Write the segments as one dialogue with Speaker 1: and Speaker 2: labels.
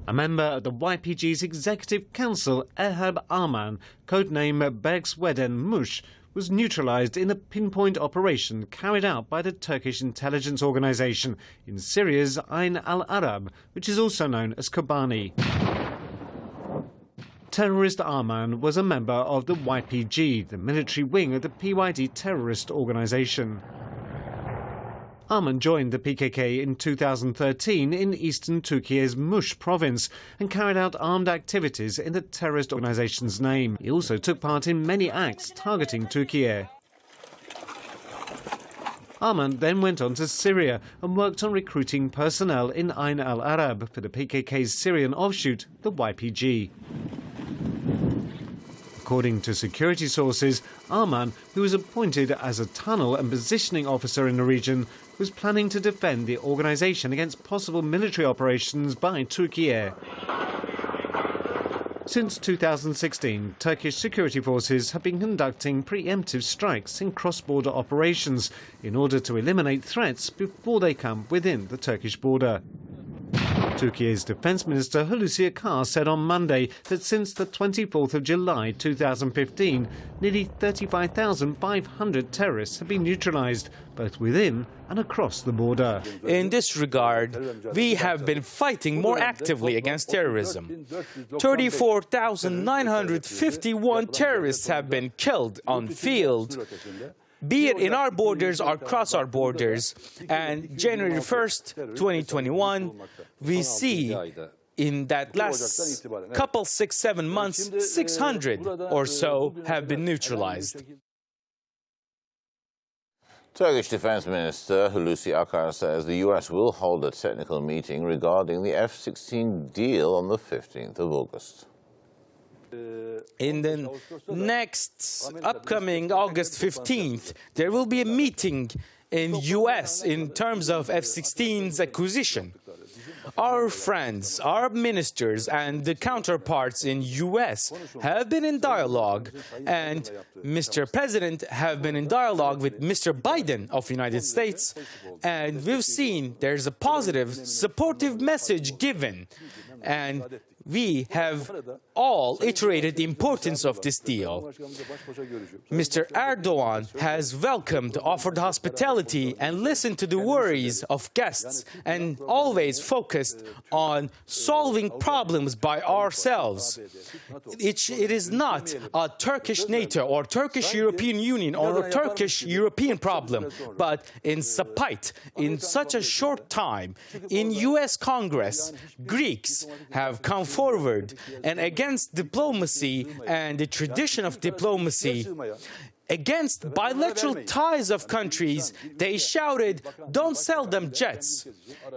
Speaker 1: A member of the YPG's Executive Council, Erhab Arman, codename Bergsweden Mush, was neutralized in a pinpoint operation carried out by the Turkish intelligence organization in Syria's Ain al-Arab, which is also known as Kobani. Terrorist Arman was a member of the YPG, the military wing of the PYD terrorist organization. Arman joined the PKK in 2013 in eastern Turkey's Muş province and carried out armed activities in the terrorist organization's name. He also took part in many acts targeting Turkey. Arman then went on to Syria and worked on recruiting personnel in Ain al-Arab for the PKK's Syrian offshoot, the YPG. According to security sources, Arman, who was appointed as a tunnel and positioning officer in the region, was planning to defend the organization against possible military operations by Turkey. Since 2016, Turkish security forces have been conducting preemptive strikes in cross-border operations in order to eliminate threats before they come within the Turkish border. Turkey's Defence Minister Hulusi Akar said on Monday that since the 24th of July 2015, nearly 35,500 terrorists have been neutralized, both within and across the border.
Speaker 2: In this regard, we have been fighting more actively against terrorism. 34,951 terrorists have been killed on field, be it in our borders or across our borders. And January 1st, 2021, we see in that last couple 6-7 months, 600 or so have been neutralized.
Speaker 3: Turkish Defense Minister Hulusi Akar says the U.S. will hold a technical meeting regarding the F-16 deal on the 15th of August.
Speaker 2: In the next upcoming August 15th, there will be a meeting in U.S. in terms of F-16's acquisition. Our friends, our ministers and the counterparts in U.S. have been in dialogue, and Mr. President have been in dialogue with Mr. Biden of the United States, and we've seen there's a positive, supportive message given, and we have all iterated the importance of this deal. Mr. Erdogan has welcomed, offered hospitality and listened to the worries of guests and always focused on solving problems by ourselves. It is not a Turkish NATO or Turkish European Union or a Turkish European problem, but in spite, in such a short time, in US Congress, Greeks have come forward and against diplomacy and the tradition of diplomacy, against bilateral ties of countries, they shouted, "Don't sell them jets."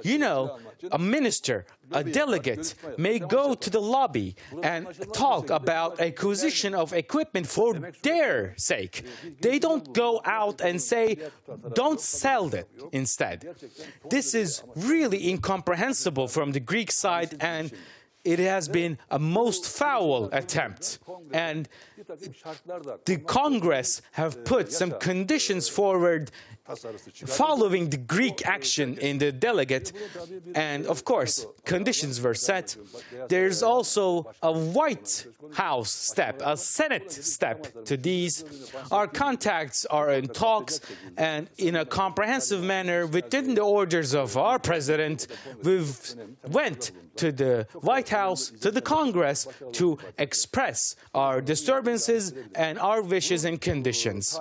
Speaker 2: You know, a minister, a delegate may go to the lobby and talk about acquisition of equipment for their sake. They don't go out and say, "Don't sell it" instead. This is really incomprehensible from the Greek side, and it has been a most foul attempt, and the Congress have put some conditions forward following the Greek action in the delegate, and of course conditions were set. There's also a White House step, a Senate step to these. Our contacts are in talks, and in a comprehensive manner within the orders of our president, we've went to the White House, to the Congress, to express our disturbances and our wishes and conditions.